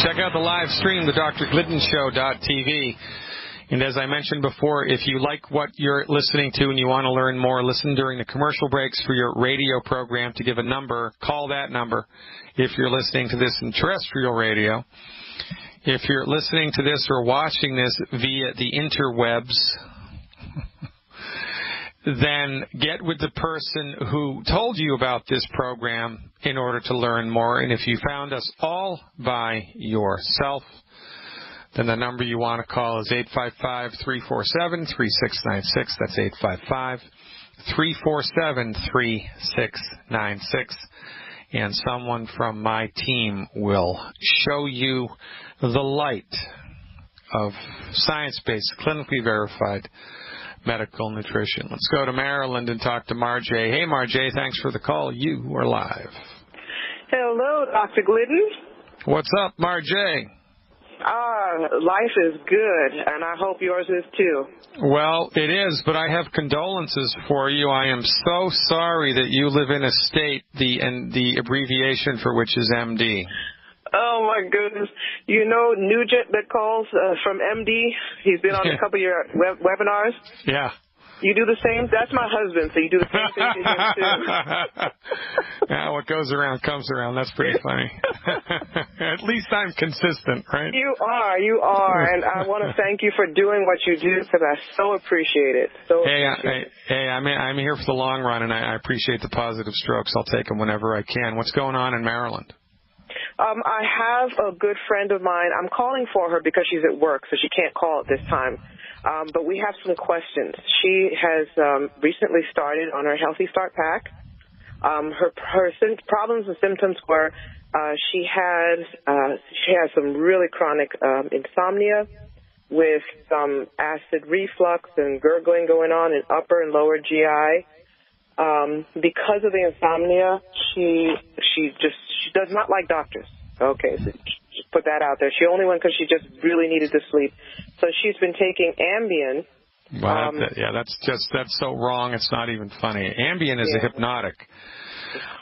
Check out the live stream, the drgliddenshow.tv. And as I mentioned before, if you like what you're listening to and you want to learn more, listen during the commercial breaks for your radio program. To give a number, call that number if you're listening to this in terrestrial radio. If you're listening to this or watching this via the interwebs, then get with the person who told you about this program in order to learn more. And if you found us all by yourself, then the number you want to call is 855-347-3696. That's 855-347-3696. And someone from my team will show you the light of science-based, clinically verified medical nutrition. Let's go to Maryland and talk to Marjay. Hey, Marjay, thanks for the call. You are live. Hello, Dr. Glidden. What's up, Marjay? Life is good, and I hope yours is too. Well, it is, but I have condolences for you. I am so sorry that you live in a state, the abbreviation for which is MD. Oh, my goodness. You know Nugent that calls from MD? He's been on a couple of your webinars. Yeah. You do the same? That's my husband, so you do the same thing to him, too. Yeah, what goes around comes around. That's pretty funny. At least I'm consistent, right? You are, and I want to thank you for doing what you do because I so appreciate it. I'm here for the long run, and I appreciate the positive strokes. I'll take them whenever I can. What's going on in Maryland? I have a good friend of mine. I'm calling for her because she's at work, so she can't call at this time. But we have some questions. She has recently started on her Healthy Start Pack. Her problems and symptoms were she has some really chronic insomnia with some acid reflux and gurgling going on in upper and lower GI. Because of the insomnia, she does not like doctors. Okay, so just put that out there. She only went because she just really needed to sleep. So she's been taking Ambien. Wow, that's so wrong. It's not even funny. Ambien is a hypnotic.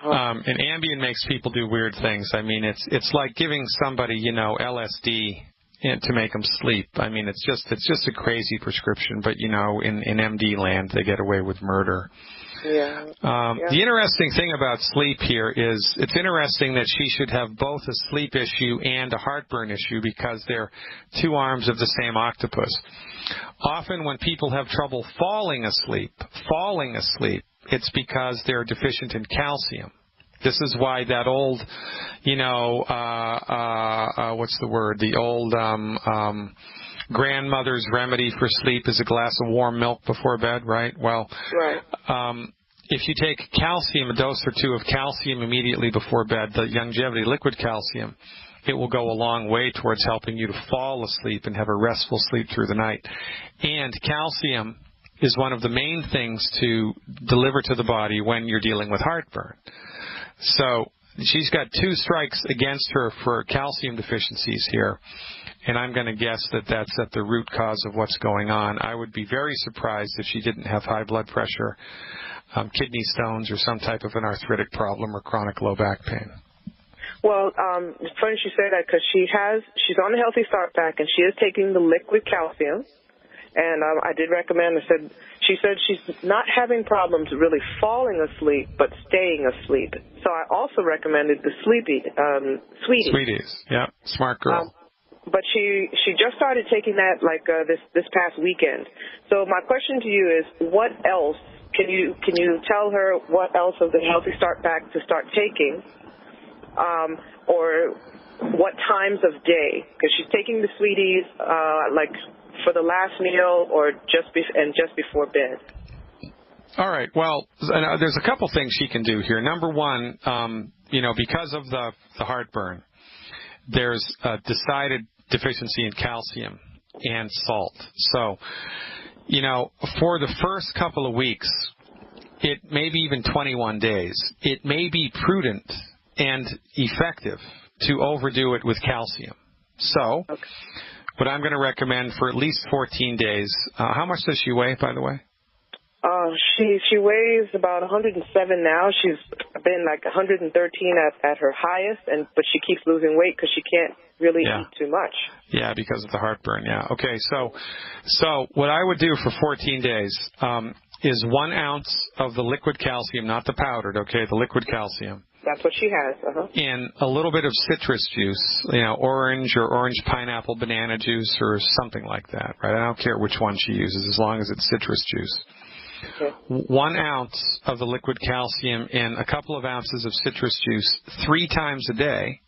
And Ambien makes people do weird things. I mean, it's like giving somebody, LSD to make them sleep. I mean, it's just a crazy prescription. But in MD land, they get away with murder. Yeah. The interesting thing about sleep here is it's interesting that she should have both a sleep issue and a heartburn issue because they're two arms of the same octopus. Often when people have trouble falling asleep, it's because they're deficient in calcium. This is why that old, what's the word? The old grandmother's remedy for sleep is a glass of warm milk before bed, right? Well, right. If you take calcium, a dose or two of calcium immediately before bed, the longevity liquid calcium, it will go a long way towards helping you to fall asleep and have a restful sleep through the night. And calcium is one of the main things to deliver to the body when you're dealing with heartburn. So she's got two strikes against her for calcium deficiencies here. And I'm going to guess that that's at the root cause of what's going on. I would be very surprised if she didn't have high blood pressure, kidney stones, or some type of an arthritic problem or chronic low back pain. Well, it's funny she said that because she's on the Healthy Start Pack and she is taking the liquid calcium. And I did recommend. She said she's not having problems really falling asleep, but staying asleep. So I also recommended the Sweeties. Sweeties, yeah, smart girl. But she just started taking that this past weekend. So my question to you is, what else can you tell her what else of the Healthy Start Pack to start taking, or what times of day? Because she's taking the Sweeties for the last meal or just before bed. All right. Well, there's a couple things she can do here. Number one, because of the heartburn, there's a decided deficiency in calcium and salt. So, for the first couple of weeks, it may be even 21 days, it may be prudent and effective to overdo it with calcium. So, what I'm going to recommend for at least 14 days, how much does she weigh, by the way? She weighs about 107 now. She's been like 113 at her highest, but she keeps losing weight because she can't really eat too much. Yeah, because of the heartburn. Yeah. Okay. So what I would do for 14 days is 1 ounce of the liquid calcium, not the powdered. Okay, the liquid calcium. That's what she has. And a little bit of citrus juice, orange or orange pineapple banana juice or something like that. Right? I don't care which one she uses, as long as it's citrus juice. Okay. 1 ounce of the liquid calcium and a couple of ounces of citrus juice 3 times a day.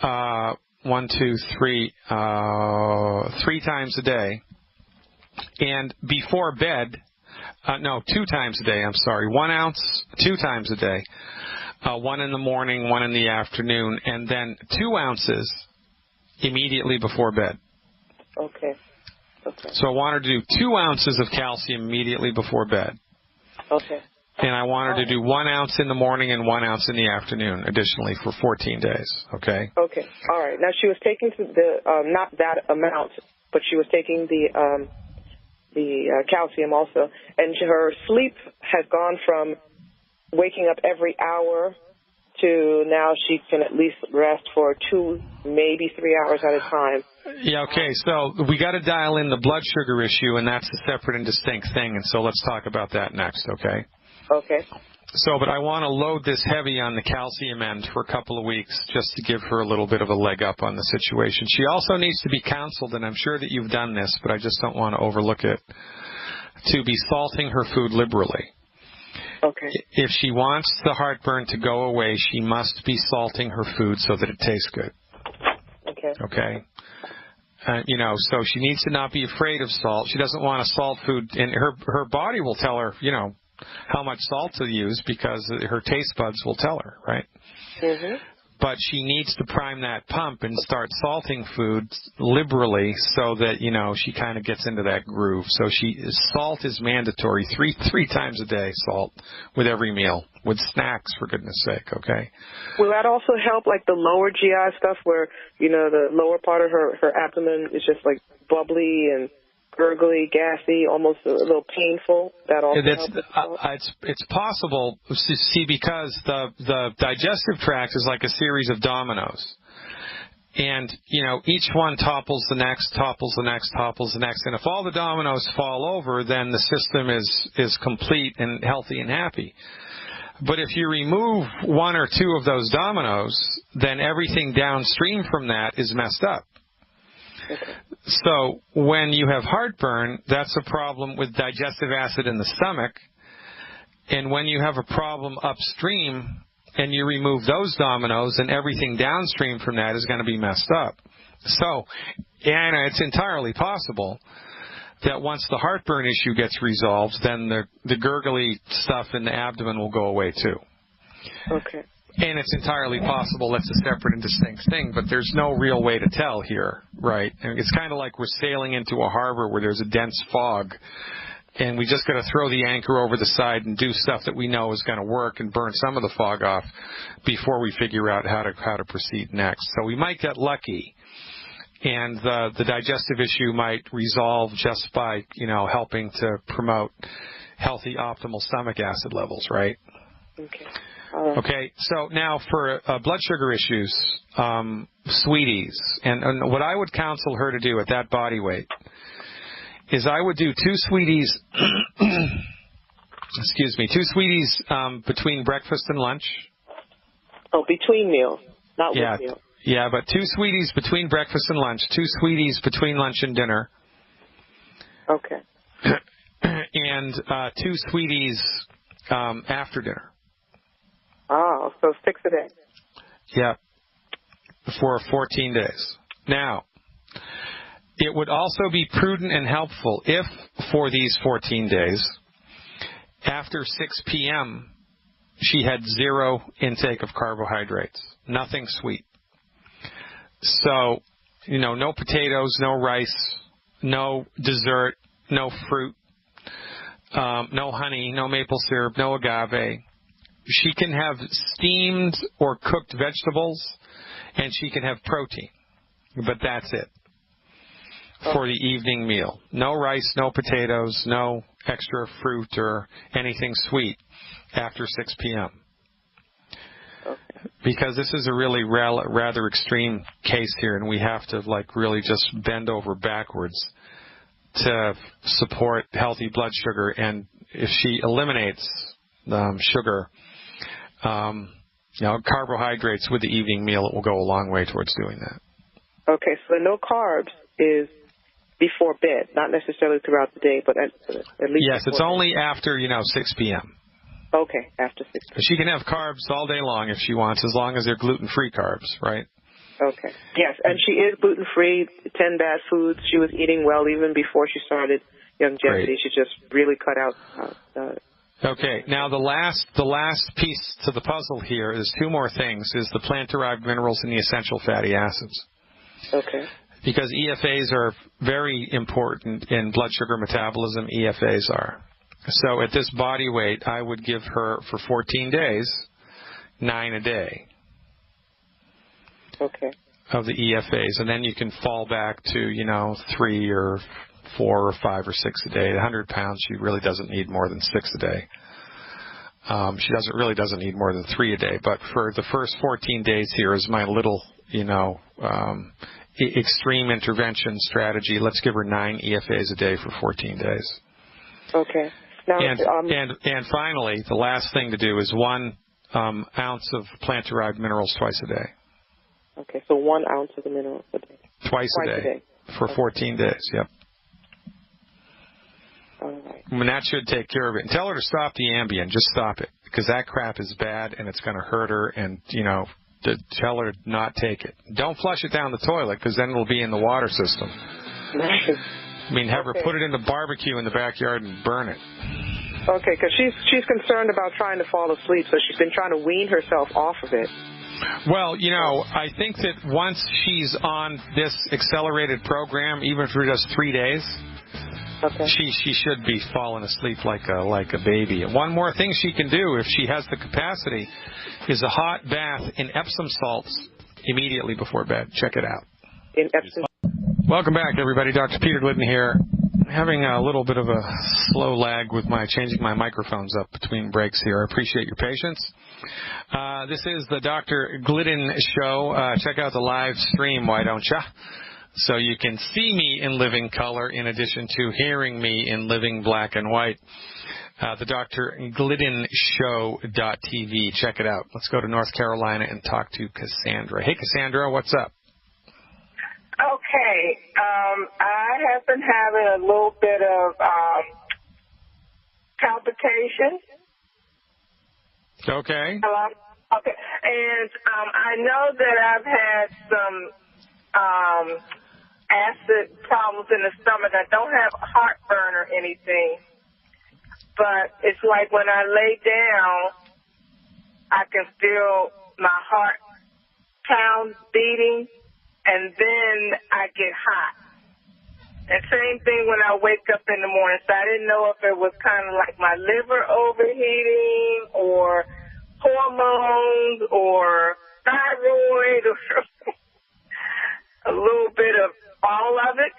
1, 2, 3, 3 times a day. And before bed, 2 times a day, I'm sorry. 1 ounce 2 times a day. 1 in the morning, 1 in the afternoon, and then 2 ounces immediately before bed. Okay. So I want her to do 2 ounces of calcium immediately before bed. Okay. And I want her to do 1 ounce in the morning and 1 ounce in the afternoon, additionally, for 14 days. Okay? Okay. All right. Now, she was taking not that amount, but she was taking the calcium also. And her sleep has gone from waking up every hour to now she can at least rest for 2, maybe 3 hours at a time. Yeah, okay. So we got to dial in the blood sugar issue, and that's a separate and distinct thing. And so let's talk about that next, okay? Okay. So, but I want to load this heavy on the calcium end for a couple of weeks just to give her a little bit of a leg up on the situation. She also needs to be counseled, and I'm sure that you've done this, but I just don't want to overlook it, to be salting her food liberally. Okay. If she wants the heartburn to go away, she must be salting her food so that it tastes good. Okay. Okay. So she needs to not be afraid of salt. She doesn't want to salt food, and her body will tell her, how much salt to use because her taste buds will tell her, right? Mm-hmm. But she needs to prime that pump and start salting food liberally so that, she kind of gets into that groove. So salt is mandatory, three times a day, salt, with every meal, with snacks, for goodness sake, okay? Will that also help, like the lower GI stuff where, the lower part of her abdomen is just like bubbly and gurgly, gassy, almost a little painful? That also helps? It's possible, see, because the digestive tract is like a series of dominoes. And, each one topples the next, topples the next, topples the next. And if all the dominoes fall over, then the system is complete and healthy and happy. But if you remove 1 or 2 of those dominoes, then everything downstream from that is messed up. So when you have heartburn, that's a problem with digestive acid in the stomach. And when you have a problem upstream and you remove those dominoes, then everything downstream from that is going to be messed up. So, Anna, it's entirely possible that once the heartburn issue gets resolved, then the gurgly stuff in the abdomen will go away too. Okay. And it's entirely possible that's a separate and distinct thing, but there's no real way to tell here, right? And it's kind of like we're sailing into a harbor where there's a dense fog, and we just got to throw the anchor over the side and do stuff that we know is going to work and burn some of the fog off before we figure out how to proceed next. So we might get lucky, and the digestive issue might resolve just by, helping to promote healthy, optimal stomach acid levels, right? Okay. Okay, so now for blood sugar issues, sweeties, and what I would counsel her to do at that body weight is I would do 2 sweeties, 2 sweeties between breakfast and lunch. Oh, between meals, not with meals. Yeah, but 2 sweeties between breakfast and lunch, 2 sweeties between lunch and dinner. Okay. And 2 sweeties after dinner. Oh, so 6 a day. Yeah, for 14 days. Now, it would also be prudent and helpful if, for these 14 days, after 6 p.m., she had 0 intake of carbohydrates, nothing sweet. So, no potatoes, no rice, no dessert, no fruit, no honey, no maple syrup, no agave. She can have steamed or cooked vegetables, and she can have protein. But that's it for the evening meal. No rice, no potatoes, no extra fruit or anything sweet after 6 p.m. Okay. Because this is a really rather extreme case here, and we have to really just bend over backwards to support healthy blood sugar. And if she eliminates sugar, carbohydrates with the evening meal, it will go a long way towards doing that. Okay, so no carbs is before bed, not necessarily throughout the day, but at least. Yes, it's only after 6 p.m. Okay, after 6 p.m. She can have carbs all day long if she wants, as long as they're gluten-free carbs, right? Okay. Yes, and she is gluten-free, 10 bad foods. She was eating well even before she started Youngevity. Great. She just really cut out. Okay. Now the last piece to the puzzle here is two more things: is the plant-derived minerals and the essential fatty acids. Okay. Because EFAs are very important in blood sugar metabolism. EFAs are. So at this body weight, I would give her for 14 days 9 a day. Okay. Of the EFAs, and then you can fall back to 3 or 4 or 5 or 6 a day. At 100 pounds, she really doesn't need more than 6 a day. She doesn't need more than 3 a day. But for the first 14 days here is my little extreme intervention strategy. Let's give her 9 EFAs a day for 14 days. Okay. Now, and finally, the last thing to do is 1 ounce of plant-derived minerals twice a day. Okay, so 1 ounce of the minerals a day. Twice a day. For 14 days, yep. All right. And that should take care of it. And tell her to stop the Ambien. Just stop it, because that crap is bad and it's going to hurt her. And to tell her to not take it. Don't flush it down the toilet, because then it'll be in the water system. Have her put it in the barbecue in the backyard and burn it. Okay, because she's concerned about trying to fall asleep, so she's been trying to wean herself off of it. Well, I think that once she's on this accelerated program, even for just 3 days, okay, she should be falling asleep like a baby. And one more thing she can do, if she has the capacity, is a hot bath in Epsom salts immediately before bed. Check it out. In Epsom. Welcome back, everybody. Dr. Peter Glidden here. Having a little bit of a slow lag with changing my microphones up between breaks here. I appreciate your patience. This is the Dr. Glidden Show. Check out the live stream, why don't ya? So you can see me in living color in addition to hearing me in living black and white. The Dr. Glidden Show.tv. Check it out. Let's go to North Carolina and talk to Cassandra. Hey, Cassandra, what's up? Okay. I have been having a little bit of palpitation. Okay. Hello? Okay. And I know that I've had some acid problems in the stomach. I don't have heartburn or anything. But it's like when I lay down, I can feel my heart pounds beating, and then I get hot. And same thing when I wake up in the morning. So I didn't know if it was kind of like my liver overheating or hormones or thyroid or a little bit of all of it.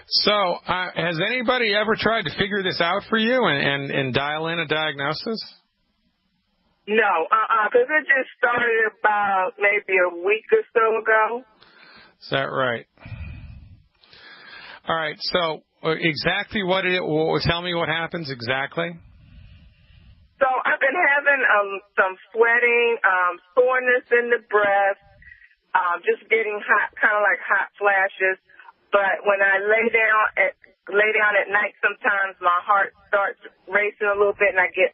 So has anybody ever tried to figure this out for you and dial in a diagnosis? No, because it just started about maybe a week or so ago. Is that right? All right, so exactly tell me what happens exactly. So I've been having some sweating, soreness in the breast, just getting hot, kind of like hot flashes. But when I lay down at night, sometimes my heart starts racing a little bit, and I get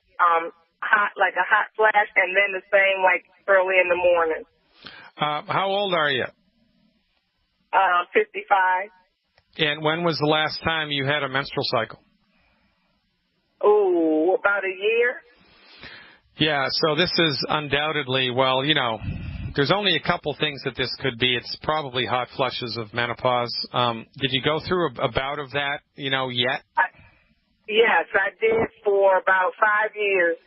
hot, like a hot flash, and then the same like early in the morning. How old are you? 55. And when was the last time you had a menstrual cycle? Oh, about a year. Yeah, so this is undoubtedly, there's only a couple things that this could be. It's probably hot flushes of menopause. Did you go through a bout of that, yet? Yes, I did for about 5 years.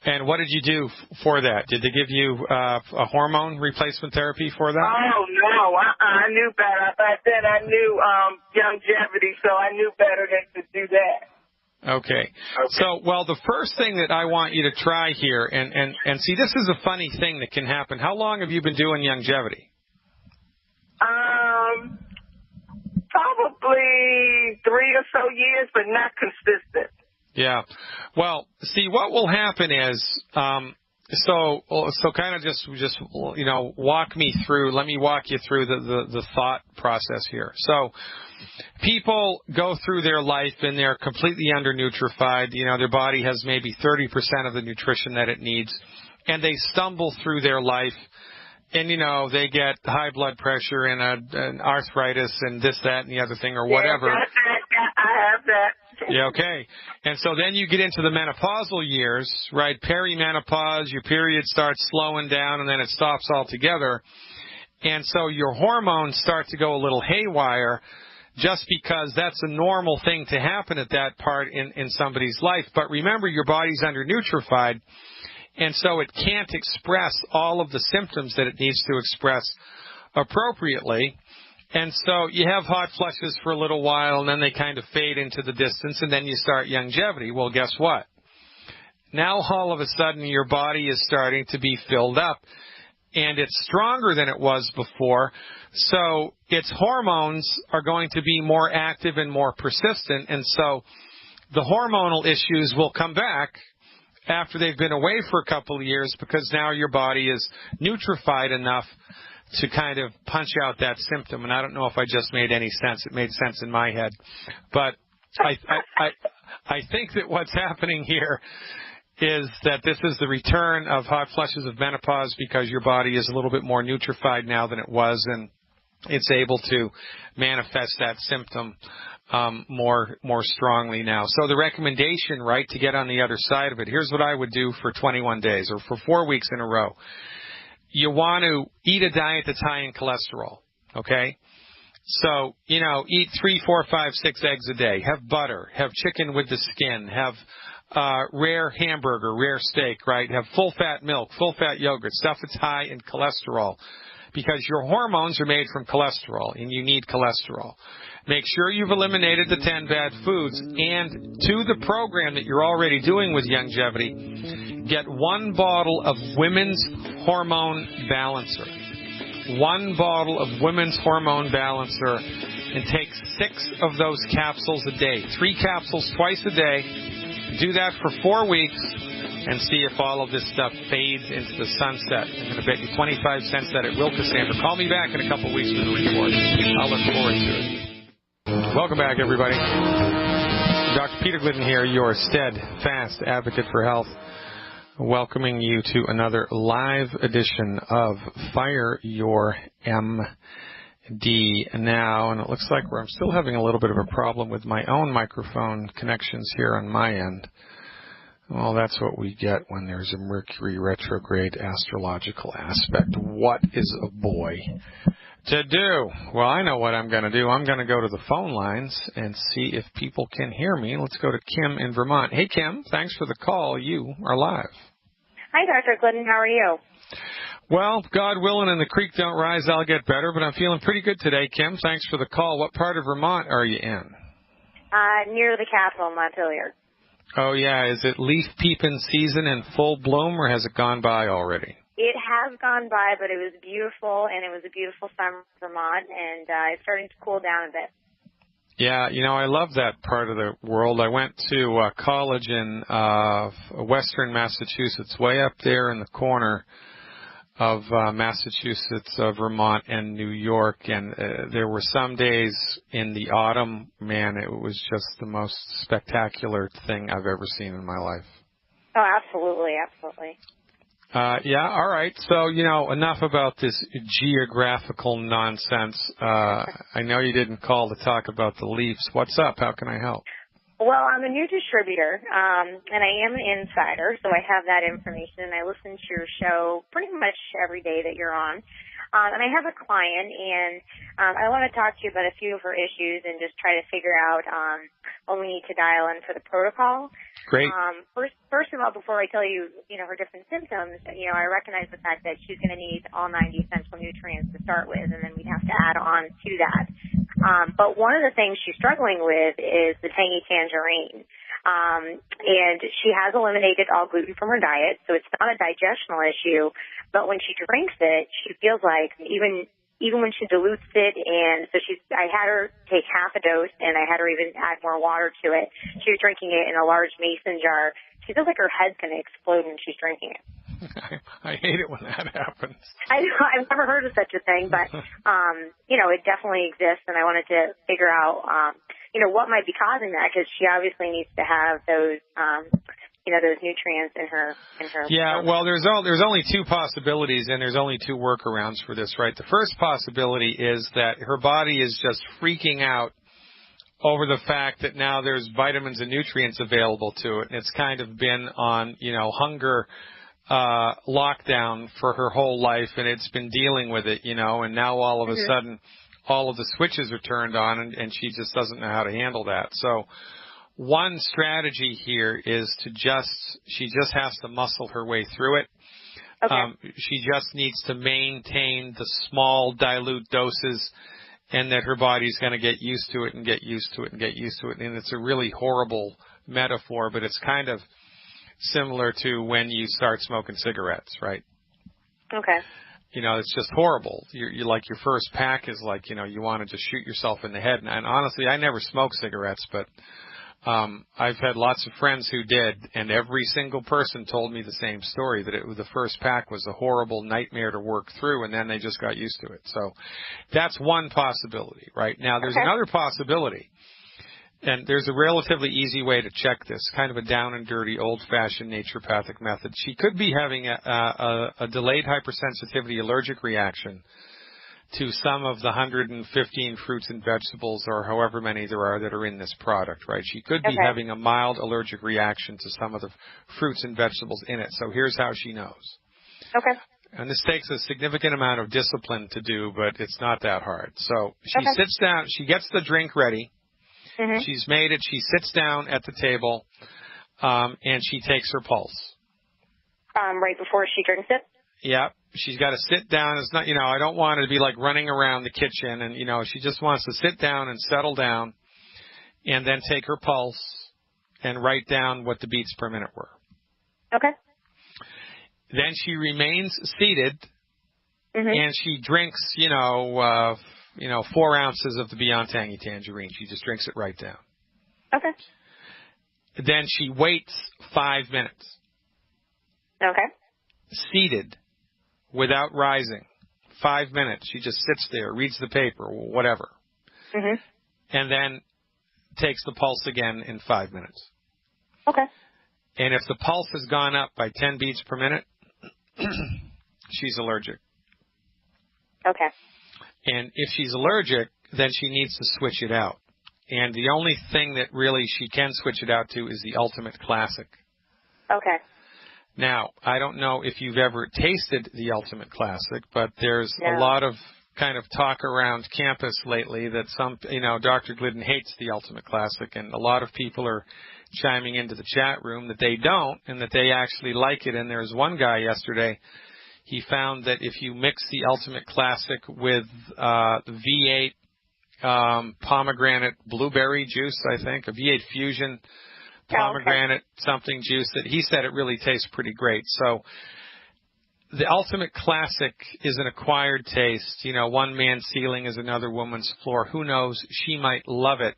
And what did you do for that? Did they give you a hormone replacement therapy for that? Oh, no. I knew better. Back then I knew longevity, so I knew better than to do that. Okay. So, well, the first thing that I want you to try here, and see, this is a funny thing that can happen. How long have you been doing longevity? Probably 3 or so years, but not consistent. Yeah. Well, see, what will happen is, so kind of just walk me through. Let me walk you through the thought process here. So, people go through their life and they're completely undernutrified. Their body has maybe 30% of the nutrition that it needs, and they stumble through their life. And, they get high blood pressure and an arthritis and this, that, and the other thing or whatever. Yeah, I have that. Yeah, okay. And so then you get into the menopausal years, right? Perimenopause, your period starts slowing down and then it stops altogether. And so your hormones start to go a little haywire just because that's a normal thing to happen at that part in somebody's life. But remember, your body's undernutrified. And so it can't express all of the symptoms that it needs to express appropriately. And so you have hot flushes for a little while, and then they kind of fade into the distance, and then you start longevity. Well, guess what? Now all of a sudden your body is starting to be filled up, and it's stronger than it was before. So its hormones are going to be more active and more persistent, and so the hormonal issues will come back after they've been away for a couple of years, because now your body is nutrified enough to kind of punch out that symptom. And I don't know if I just made any sense. It made sense in my head. But I think that what's happening here is that this is the return of hot flushes of menopause, because your body is a little bit more nutrified now than it was, and it's able to manifest that symptom more strongly now. So the recommendation, right, to get on the other side of it, here's what I would do for 21 days or for 4 weeks in a row. You want to eat a diet that's high in cholesterol, okay? So, eat 3, 4, 5, 6 eggs a day. Have butter. Have chicken with the skin. Have rare hamburger, rare steak, right? Have full-fat milk, full-fat yogurt, stuff that's high in cholesterol, because your hormones are made from cholesterol, and you need cholesterol. Make sure you've eliminated the 10 bad foods, and to the program that you're already doing with longevity, get 1 bottle of Women's Hormone Balancer. 1 bottle of Women's Hormone Balancer, and take 6 of those capsules a day. 3 capsules twice a day. Do that for 4 weeks, and see if all of this stuff fades into the sunset. I'm going to bet you 25 cents that it will, Cassandra. Call me back in a couple of weeks for the report. I'll look forward to it. Welcome back, everybody. Dr. Peter Glidden here, your steadfast advocate for health, welcoming you to another live edition of Fire Your MD now. And it looks like I'm still having a little bit of a problem with my own microphone connections here on my end. Well, that's what we get when there's a Mercury retrograde astrological aspect. What is a boy to do? Well, I know what I'm going to do. I'm going to go to the phone lines and see if people can hear me. Let's go to Kim in Vermont. Hey, Kim, thanks for the call. You are live. Hi, Dr. Glidden. How are you? Well, God willing and the creek don't rise, I'll get better, but I'm feeling pretty good today, Kim. Thanks for the call. What part of Vermont are you in? Near the capital, Montpelier. Oh, yeah. Is it leaf peeping season in full bloom, or has it gone by already? It has gone by, but it was beautiful, and it was a beautiful summer in Vermont, and it's starting to cool down a bit. Yeah, I love that part of the world. I went to college in western Massachusetts, way up there in the corner of Massachusetts, Vermont, and New York, and there were some days in the autumn, man, it was just the most spectacular thing I've ever seen in my life. Oh, absolutely, absolutely. Yeah, all right. So, enough about this geographical nonsense. I know you didn't call to talk about the Leafs. What's up? How can I help? Well, I'm a new distributor, and I am an insider, so I have that information, and I listen to your show pretty much every day that you're on. And I have a client, and I want to talk to you about a few of her issues and just try to figure out what we need to dial in for the protocol. Great. First of all, before I tell you, her different symptoms, I recognize the fact that she's going to need all 90 essential nutrients to start with, and then we'd have to add on to that. But one of the things she's struggling with is the tangy tangerine. And she has eliminated all gluten from her diet, so it's not a digestional issue. But when she drinks it, she feels like even when she dilutes it, and so I had her take half a dose, and I had her even add more water to it. She was drinking it in a large mason jar. She feels like her head's going to explode when she's drinking it. I hate it when that happens. I know, I've never heard of such a thing, but, it definitely exists, and I wanted to figure out, what might be causing that, because she obviously needs to have those, those nutrients in her. Yeah, well, there's only two possibilities, and there's only two workarounds for this, right? The first possibility is that her body is just freaking out over the fact that now there's vitamins and nutrients available to it, and it's kind of been on, hunger lockdown for her whole life, and it's been dealing with it, and now all of a sudden all of the switches are turned on, and she just doesn't know how to handle that. So one strategy here is she just has to muscle her way through it. Okay. She just needs to maintain the small dilute doses, and that her body's going to get used to it and get used to it and get used to it. And it's a really horrible metaphor, but it's kind of similar to when you start smoking cigarettes, right? Okay. It's just horrible. You're like, your first pack is like, you want to just shoot yourself in the head. And honestly, I never smoked cigarettes, but I've had lots of friends who did, and every single person told me the same story, that the first pack was a horrible nightmare to work through, and then they just got used to it. So that's one possibility, right? Now, there's another possibility. And there's a relatively easy way to check this, kind of a down and dirty, old-fashioned naturopathic method. She could be having a delayed hypersensitivity allergic reaction to some of the 115 fruits and vegetables, or however many there are that are in this product, right? She could be having a mild allergic reaction to some of the fruits and vegetables in it. So here's how she knows. Okay. And this takes a significant amount of discipline to do, but it's not that hard. So she sits down, she gets the drink ready. Mm-hmm. She's made it. She sits down at the table, and she takes her pulse. Right before she drinks it? Yeah. She's got to sit down. It's not, I don't want her to be like running around the kitchen, and, she just wants to sit down and settle down and then take her pulse and write down what the beats per minute were. Okay. Then she remains seated, and she drinks, 4 ounces of the Beyond Tangy Tangerine. She just drinks it right down. Okay. Then she waits 5 minutes. Okay. Seated, without rising. 5 minutes. She just sits there, reads the paper, whatever. And then takes the pulse again in 5 minutes. Okay. And if the pulse has gone up by 10 beats per minute, she's allergic. Okay. And if she's allergic, then she needs to switch it out. And the only thing that really she can switch it out to is the Ultimate Classic. Okay. Now, I don't know if you've ever tasted the Ultimate Classic, but there's a lot of kind of talk around campus lately that Dr. Glidden hates the Ultimate Classic, and a lot of people are chiming into the chat room that they don't and that they actually like it. And there's one guy yesterday, he found that if you mix the Ultimate Classic with the V8 pomegranate blueberry juice, I think, a V8 Fusion pomegranate something juice, that he said it really tastes pretty great. So the Ultimate Classic is an acquired taste. One man's ceiling is another woman's floor. Who knows? She might love it.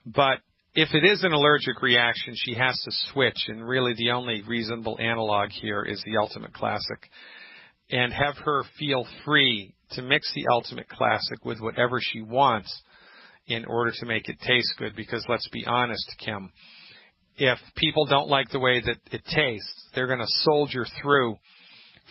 But if it is an allergic reaction, she has to switch. And really the only reasonable analog here is the Ultimate Classic. And have her feel free to mix the Ultimate Classic with whatever she wants in order to make it taste good. Because let's be honest, Kim, if people don't like the way that it tastes, they're going to soldier through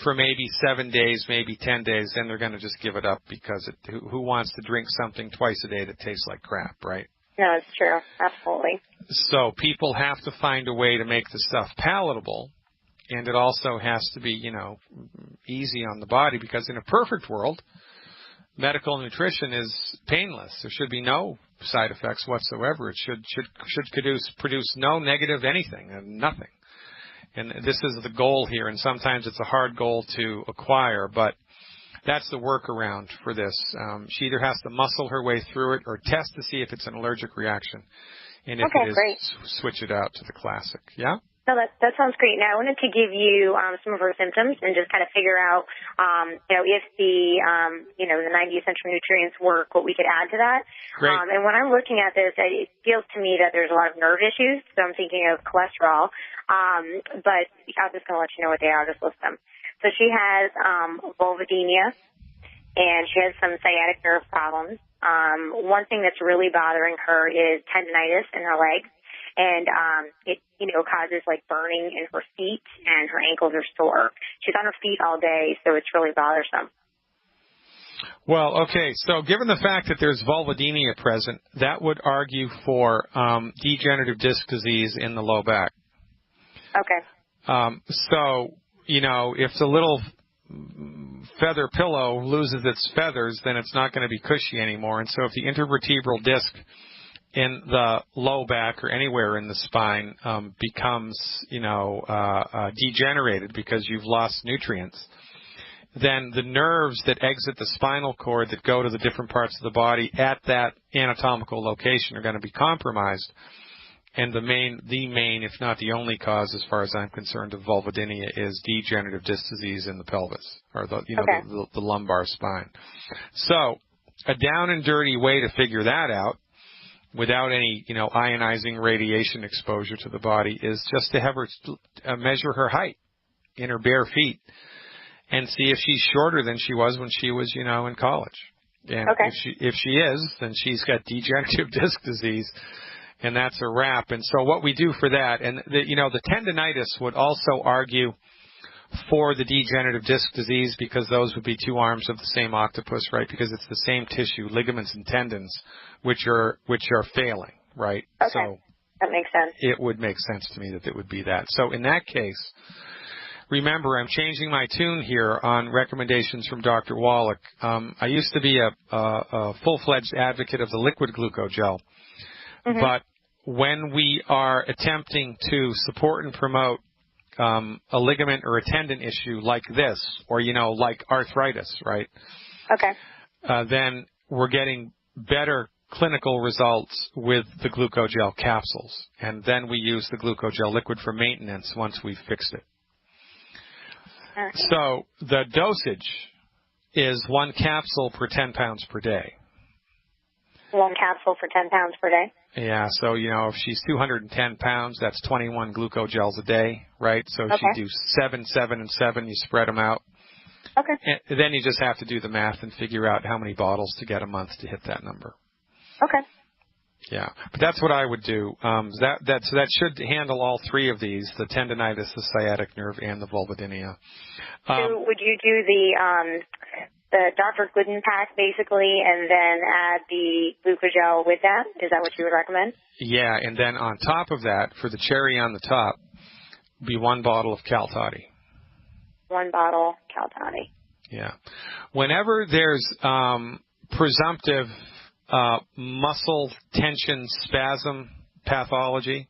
for maybe 7 days, maybe 10 days, then they're going to just give it up, because who wants to drink something twice a day that tastes like crap, right? No, it's true. Absolutely. So people have to find a way to make the stuff palatable, and it also has to be, easy on the body, because in a perfect world, medical nutrition is painless. There should be no side effects whatsoever. It should produce no negative anything and nothing. And this is the goal here, and sometimes it's a hard goal to acquire, but that's the workaround for this. She either has to muscle her way through it or test to see if it's an allergic reaction. And if okay, it is, great. switch it out to the classic. Yeah? No, that sounds great. Now, I wanted to give you some of her symptoms and just kind of figure out, if the 90 essential nutrients work, what we could add to that. Great. And when I'm looking at this, it feels to me that there's a lot of nerve issues. So I'm thinking of cholesterol. But I'm just going to let you know what they are. I'll just list them. So she has vulvodynia, and she has some sciatic nerve problems. One thing that's really bothering her is tendinitis in her legs. And it causes like burning in her feet, and her ankles are sore. She's on her feet all day, so it's really bothersome. Well, okay, so given the fact that there's vulvodynia present, that would argue for degenerative disc disease in the low back. Okay. So, if the little feather pillow loses its feathers, then it's not going to be cushy anymore. And so if the intervertebral disc in the low back or anywhere in the spine becomes, degenerated because you've lost nutrients, then the nerves that exit the spinal cord that go to the different parts of the body at that anatomical location are going to be compromised. And the main, if not the only cause, as far as I'm concerned, of vulvodynia is degenerative disc disease in the pelvis, or the lumbar spine. So a down and dirty way to figure that out, without any, ionizing radiation exposure to the body, is just to have her measure her height in her bare feet and see if she's shorter than she was when she was, in college. And if she is, then she's got degenerative disc disease, and that's a wrap. And so what we do for that, and the tendinitis would also argue for the degenerative disc disease, because those would be two arms of the same octopus, right? Because it's the same tissue, ligaments and tendons, which are failing, right? Okay. So that makes sense. It would make sense to me that it would be that. So in that case, remember, I'm changing my tune here on recommendations from Dr. Wallach. I used to be a full-fledged advocate of the liquid glucogel, but when we are attempting to support and promote a ligament or a tendon issue like this, or, like arthritis, right? Okay. Then we're getting better clinical results with the glucogel capsules. And then we use the glucogel liquid for maintenance once we've fixed it. Okay. So the dosage is 1 capsule per 10 pounds per day. 1 capsule for 10 pounds per day? Yeah, so, if she's 210 pounds, that's 21 glucogels a day, right? So if you do 7, 7, and 7, you spread them out. Okay. And then you just have to do the math and figure out how many bottles to get a month to hit that number. Okay. Yeah, but that's what I would do. So that should handle all three of these: the tendinitis, the sciatic nerve, and the vulvodynia. So would you do the Dr. Glidden pack, basically, and then add the glucogel with that? Is that what you would recommend? Yeah, and then on top of that, for the cherry on the top, be 1 bottle of Cal Toddy. 1 bottle Cal Toddy. Yeah. Whenever there's presumptive muscle tension spasm pathology,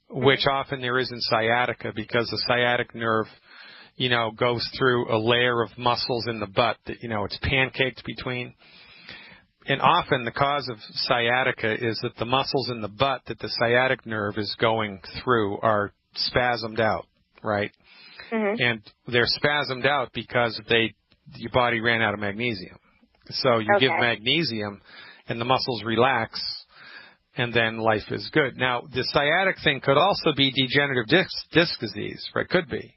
which often there is in sciatica, because the sciatic nerve goes through a layer of muscles in the butt that, it's pancaked between. And often the cause of sciatica is that the muscles in the butt that the sciatic nerve is going through are spasmed out, right? And they're spasmed out because your body ran out of magnesium. So you give magnesium and the muscles relax, and then life is good. Now, the sciatic thing could also be degenerative disc disease, right? Could be.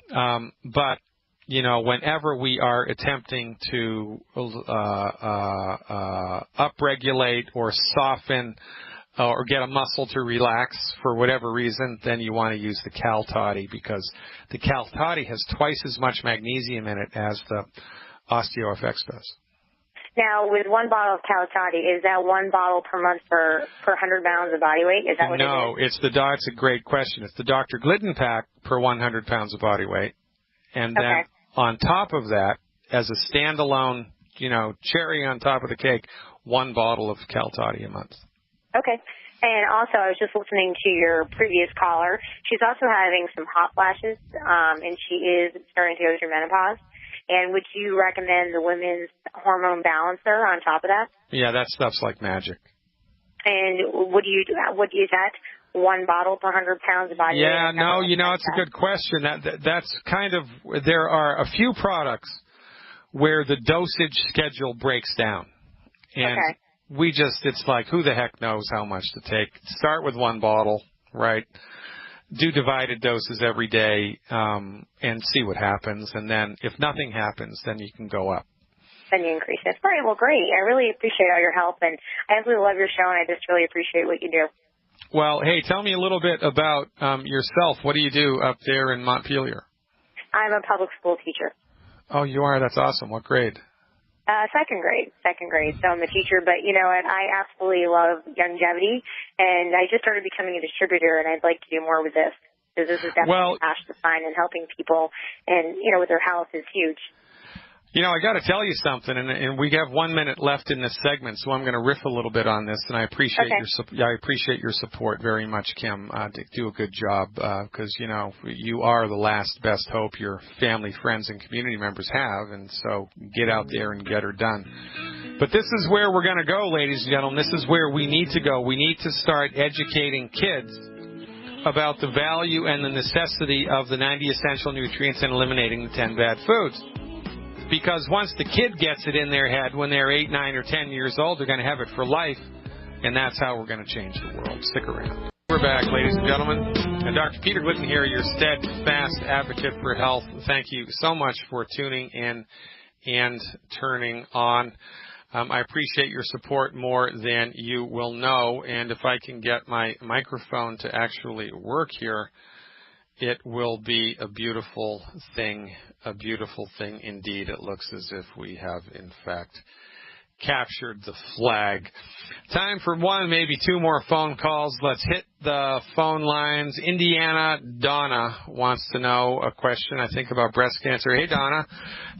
But, whenever we are attempting to upregulate or soften or get a muscle to relax for whatever reason, then you want to use the Cal Toddy, because the Cal Toddy has twice as much magnesium in it as the OsteoFX does. Now, with 1 bottle of Cal Toddy, is that 1 bottle per month per 100 pounds of body weight? Is that what it is? It's a great question. It's the Dr. Glidden pack per 100 pounds of body weight. And then on top of that, as a standalone, cherry on top of the cake, 1 bottle of Cal Toddy a month. Okay. And also, I was just listening to your previous caller. She's also having some hot flashes, and she is starting to go through menopause. And would you recommend the women's hormone balancer on top of that? Yeah, that stuff's like magic. And what do you do? What is that? One bottle per 100 pounds of body weight? Yeah, no, it's a good question. That's kind of, there are a few products where the dosage schedule breaks down. And it's like, who the heck knows how much to take? Start with one bottle, right? Do divided doses every day, and see what happens. And then if nothing happens, then you can go up. Then you increase it. All right, well, great. I really appreciate all your help, and I absolutely love your show, and I just really appreciate what you do. Well, hey, tell me a little bit about yourself. What do you do up there in Montpelier? I'm a public school teacher. Oh, you are? That's awesome. What grade? Second grade. So I'm a teacher, but you know what? I absolutely love longevity, and I just started becoming a distributor, and I'd like to do more with this. Because this is definitely a passion of mine, and helping people and, with their health is huge. I got to tell you something, and we have 1 minute left in this segment, so I'm going to riff a little bit on this, and I appreciate your support very much, Kim. Do a good job, because you are the last best hope your family, friends, and community members have, and so get out there and get her done. But this is where we're going to go, ladies and gentlemen. This is where we need to go. We need to start educating kids about the value and the necessity of the 90 essential nutrients and eliminating the 10 bad foods. Because once the kid gets it in their head when they're 8, 9, or 10 years old, they're going to have it for life, and that's how we're going to change the world. Stick around. We're back, ladies and gentlemen. And Dr. Peter Glidden here, your steadfast advocate for health. Thank you so much for tuning in and turning on. I appreciate your support more than you will know, and if I can get my microphone to actually work here, it will be a beautiful thing indeed. It looks as if we have, in fact, captured the flag. Time for one, maybe two more phone calls. Let's hit the phone lines. Indiana, Donna wants to know a question, I think, about breast cancer. Hey, Donna.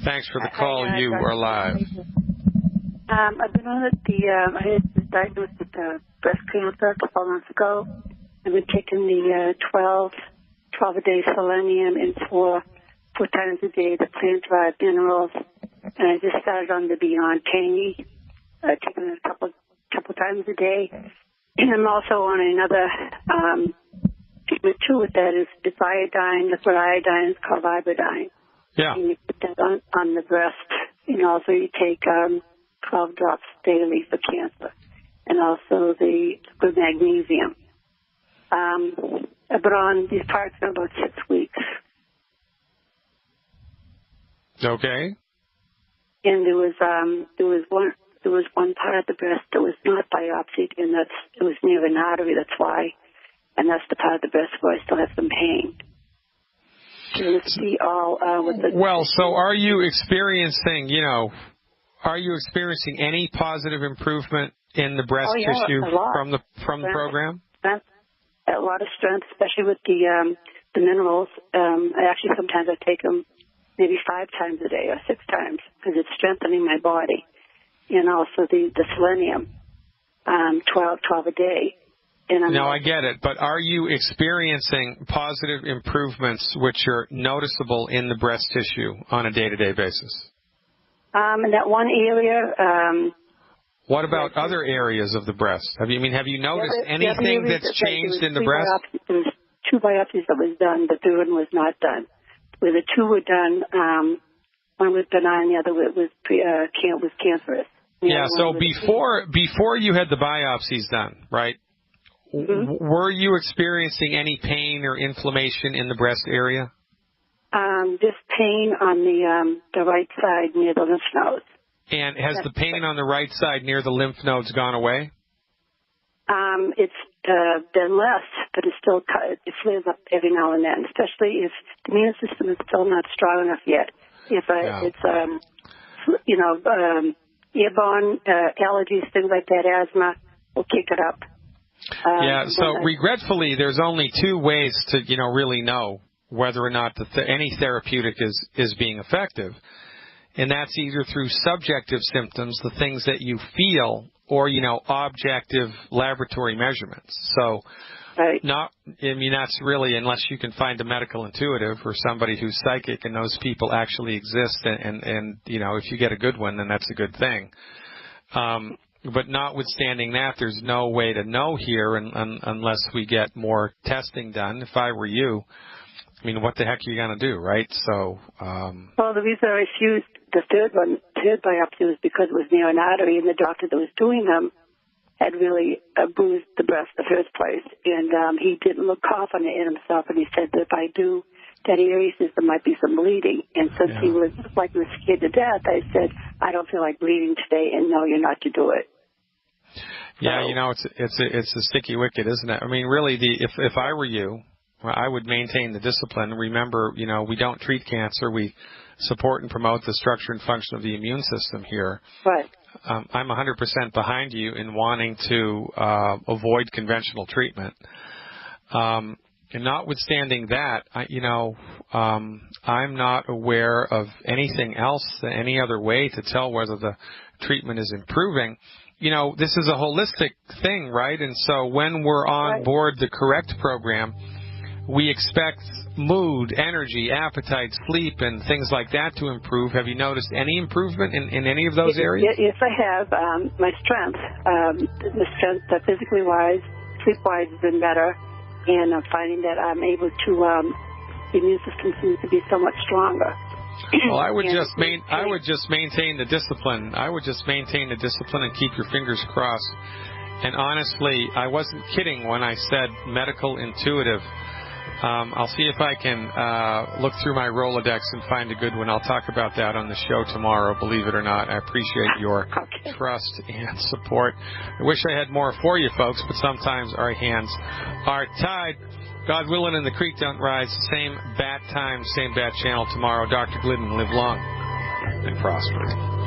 Thanks for the call. You are live. I've been on I was diagnosed with breast cancer a couple months ago. I've been taking the 12-a-day selenium and four times a day the plant-derived minerals. And I just started on the Beyond Tangy, taking it a couple times a day. And I'm also on another treatment too with that. It's iodine, liquid iodine. It's called iodine. Yeah. And you put that on the breast. And also you take 12 drops daily for cancer. And also the liquid magnesium. I've been on these parts for about 6 weeks. Okay. And there was one part of the breast that was not biopsied, and it was near an artery. That's why, and that's the part of the breast where I still have some pain. Can this be all with the? Well, so are you experiencing any positive improvement in the breast tissue from the program? A lot of strength, especially with the minerals. Sometimes I take them maybe 5 times a day or 6 times because it's strengthening my body. And also the selenium, 12 a day. And I get it, but are you experiencing positive improvements which are noticeable in the breast tissue on a day-to-day basis? In that one area. What about other areas of the breast? Have you noticed anything that's changed in the breast? There was 2 biopsies that was done, but the third one was not done. Where the 2 were done, one was benign, the other was cancerous. Yeah, so before you had the biopsies done, right, were you experiencing any pain or inflammation in the breast area? Just pain on the right side near the lymph nodes. And has the pain on the right side near the lymph nodes gone away? It's been less, but it flares up every now and then, especially if the immune system is still not strong enough yet. If it's airborne allergies, things like that, asthma, will kick it up. So regretfully, there's only 2 ways to really know whether or not any therapeutic is being effective. And that's either through subjective symptoms, the things that you feel, or, objective laboratory measurements. So, that's really, unless you can find a medical intuitive or somebody who's psychic, and those people actually exist, and if you get a good one, then that's a good thing. But notwithstanding that, there's no way to know here unless we get more testing done. If I were you, I mean, what the heck are you going to do, right? So, well, the reason I refused the third biopsy was because it was near an artery, and the doctor that was doing them had really bruised the breast in the first place. And he didn't look confident in himself, and he said that if I do that area, he says there might be some bleeding. And since he was scared to death, I said, I don't feel like bleeding today, and no, you're not to do it. Yeah, it's a sticky wicket, isn't it? I mean, really, if I were you, I would maintain the discipline. Remember, we don't treat cancer. We support and promote the structure and function of the immune system here. Right. I'm 100% behind you in wanting to avoid conventional treatment. And notwithstanding that, I'm not aware of anything else, any other way to tell whether the treatment is improving. This is a holistic thing, right? And so when we're on board the correct program, we expect mood, energy, appetite, sleep, and things like that to improve. Have you noticed any improvement in any of those areas? Yes, I have. My strength, physically wise, sleep-wise has been better. And I'm finding that I'm able to, the immune system seems to be so much stronger. Well, I would just maintain the discipline. I would just maintain the discipline and keep your fingers crossed. And honestly, I wasn't kidding when I said medical intuitive. I'll see if I can look through my Rolodex and find a good one. I'll talk about that on the show tomorrow, believe it or not. I appreciate your trust and support. I wish I had more for you, folks, but sometimes our hands are tied. God willing and the creek don't rise. Same bat time, same bat channel tomorrow. Dr. Glidden, live long and prosper.